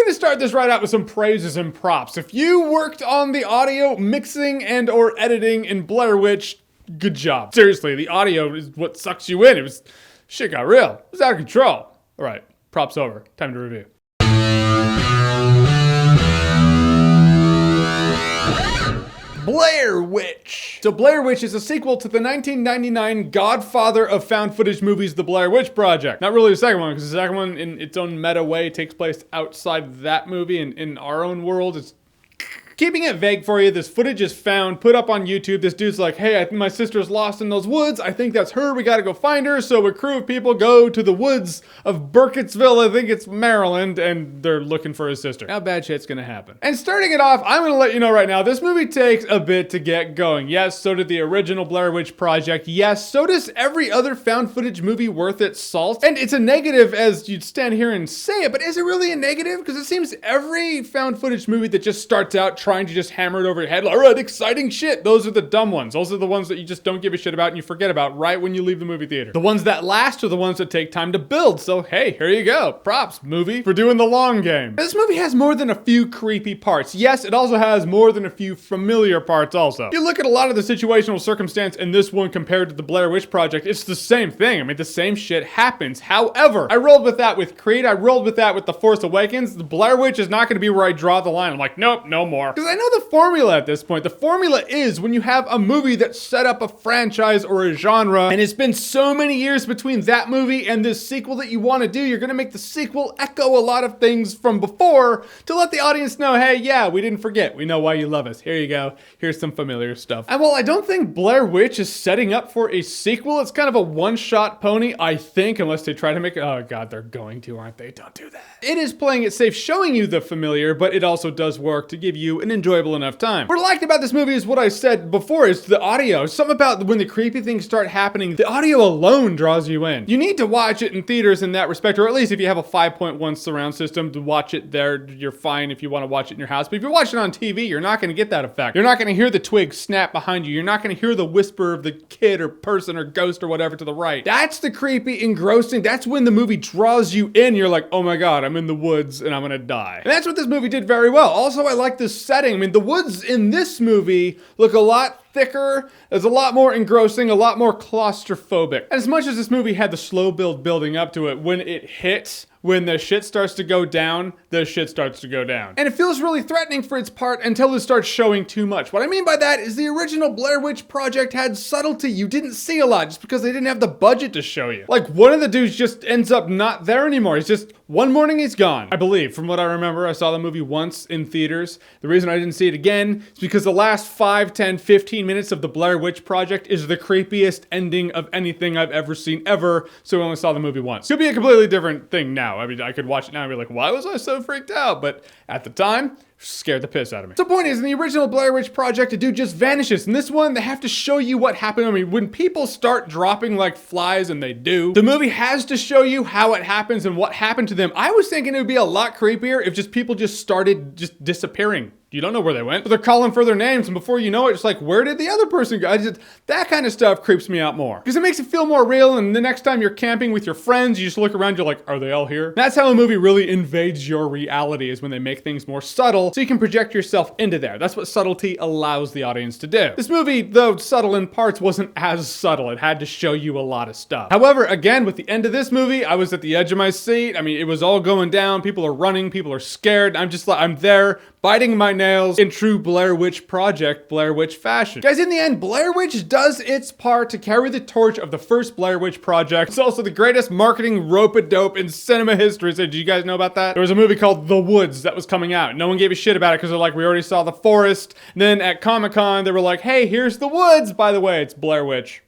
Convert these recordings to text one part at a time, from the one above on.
to start this right out with some praises and props. If you worked on the audio mixing and or editing in Blair Witch, good job. Seriously, the audio is what sucks you in. Shit got real. It was out of control. All right, props over. Time to review. Blair Witch. So Blair Witch is a sequel to the 1999 godfather of found footage movies, The Blair Witch Project. Not really the second one, because the second one, in its own meta way, takes place outside that movie and in our own world. It's keeping it vague for you, this footage is found, put up on YouTube. This dude's like, hey, I think my sister's lost in those woods. I think that's her. We gotta go find her. So a crew of people go to the woods of Burkittsville, I think it's Maryland, and they're looking for his sister. Now bad shit's gonna happen. And starting it off, I'm gonna let you know right now, this movie takes a bit to get going. Yes, so did the original Blair Witch Project. Yes, so does every other found footage movie worth its salt. And it's a negative as you'd stand here and say it, but is it really a negative? Because it seems every found footage movie that just starts out trying to just hammer it over your head. All right, exciting shit. Those are the dumb ones. Those are the ones that you just don't give a shit about and you forget about right when you leave the movie theater. The ones that last are the ones that take time to build. So hey, here you go. Props, movie, for doing the long game. This movie has more than a few creepy parts. Yes, it also has more than a few familiar parts also. If you look at a lot of the situational circumstance in this one compared to the Blair Witch Project, it's the same thing. I mean, the same shit happens. However, I rolled with that with Creed. I rolled with that with The Force Awakens. The Blair Witch is not going to be where I draw the line. I'm like, nope, no more. Because I know the formula at this point. The formula is when you have a movie that set up a franchise or a genre, and it's been so many years between that movie and this sequel that you want to do, you're going to make the sequel echo a lot of things from before to let the audience know, hey, yeah, we didn't forget. We know why you love us. Here you go. Here's some familiar stuff. And while I don't think Blair Witch is setting up for a sequel, it's kind of a one-shot pony, I think, unless they try to make it. Oh God, they're going to, aren't they? Don't do that. It is playing it safe, showing you the familiar, but it also does work to give you an enjoyable enough time. What I liked about this movie is what I said before, is the audio. Something about when the creepy things start happening, the audio alone draws you in. You need to watch it in theaters in that respect, or at least if you have a 5.1 surround system to watch it there, you're fine if you want to watch it in your house. But if you're watching it on TV, you're not going to get that effect. You're not going to hear the twig snap behind you. You're not going to hear the whisper of the kid or person or ghost or whatever to the right. That's the creepy, engrossing. That's when the movie draws you in. You're like, oh my God, I'm in the woods and I'm going to die. And that's what this movie did very well. Also, I like the setting. I mean, the woods in this movie look a lot thicker, it's a lot more engrossing, a lot more claustrophobic. And as much as this movie had the slow build building up to it, when it hits, when the shit starts to go down, the shit starts to go down. And it feels really threatening for its part until it starts showing too much. What I mean by that is the original Blair Witch Project had subtlety you didn't see a lot just because they didn't have the budget to show you. Like one of the dudes just ends up not there anymore. He's just, one morning he's gone. I believe, from what I remember, I saw the movie once in theaters. The reason I didn't see it again is because the last 5, 10, 15 minutes of the Blair Witch Project is the creepiest ending of anything I've ever seen ever, so I only saw the movie once. Could be a completely different thing now. I mean, I could watch it now and be like, why was I so freaked out? But at the time, scared the piss out of me. So the point is, in the original Blair Witch Project, a dude just vanishes. In this one, they have to show you what happened. I mean, when people start dropping like flies, and they do, the movie has to show you how it happens and what happened to them. I was thinking it would be a lot creepier if just people just started just disappearing. You don't know where they went, but they're calling for their names, and before you know it, it's like, where did the other person go? That kind of stuff creeps me out more. Because it makes it feel more real, and the next time you're camping with your friends, you just look around, you're like, are they all here? That's how a movie really invades your reality, is when they make things more subtle, so you can project yourself into there. That's what subtlety allows the audience to do. This movie, though subtle in parts, wasn't as subtle. It had to show you a lot of stuff. However, again, with the end of this movie, I was at the edge of my seat. I mean, it was all going down. People are running. People are scared. I'm just like, I'm there, biting my nails in true Blair Witch Project, Blair Witch fashion. Guys, in the end, Blair Witch does its part to carry the torch of the first Blair Witch Project. It's also the greatest marketing rope-a-dope in cinema history. So, did you guys know about that? There was a movie called The Woods that was coming out. No one gave a shit about it because they're like, we already saw the forest. And then at Comic-Con, they were like, hey, here's the woods. By the way, it's Blair Witch.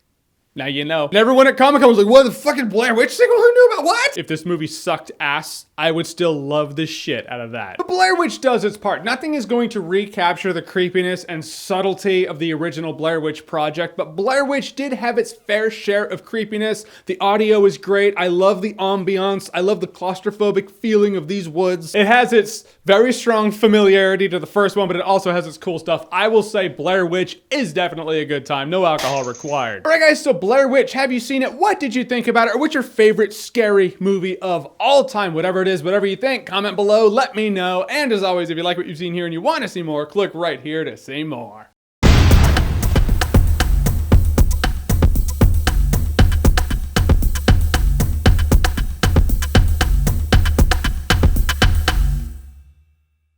Now you know. And everyone at Comic-Con was like, what, the fucking Blair Witch sequel? Who knew about what? If this movie sucked ass, I would still love the shit out of that. But Blair Witch does its part. Nothing is going to recapture the creepiness and subtlety of the original Blair Witch Project, but Blair Witch did have its fair share of creepiness. The audio is great. I love the ambiance. I love the claustrophobic feeling of these woods. It has its very strong familiarity to the first one, but it also has its cool stuff. I will say Blair Witch is definitely a good time. No alcohol required. All right, guys, so Blair Witch, have you seen it? What did you think about it? Or what's your favorite scary movie of all time? Whatever it is, whatever you think, comment below, let me know. And as always, if you like what you've seen here and you want to see more, click right here to see more.